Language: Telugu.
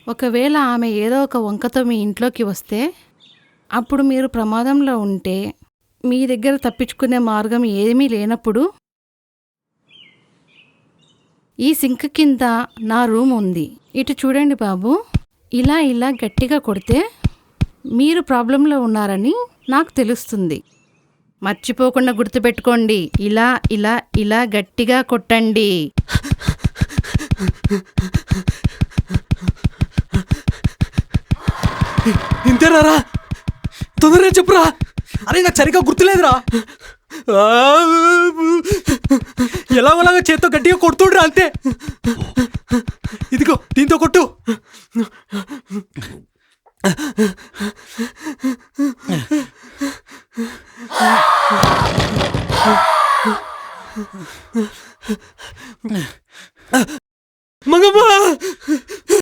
ఒకవేళ ఆమె ఏదో ఒక వంకతో మీ ఇంట్లోకి వస్తే, అప్పుడు మీరు ప్రమాదంలో ఉంటే, మీ దగ్గర తప్పించుకునే మార్గం ఏమీ లేనప్పుడు, ఈ సింక్ కింద నా రూమ్ ఉంది. ఇటు చూడండి బాబు. ఇలా గట్టిగా కొడితే మీరు ప్రాబ్లంలో ఉన్నారని నాకు తెలుస్తుంది. మర్చిపోకుండా గుర్తుపెట్టుకోండి. ఇలా గట్టిగా కొట్టండి. ఇంతేనారా? తొందరగా చెప్పురా. అరే నాకు సరిగ్గా గుర్తులేదురా. ఎలాగోలాగా చేత్తో గట్టిగా కొడుతుండ్రా అంతే. ఇదిగో దీంతో కొట్టు.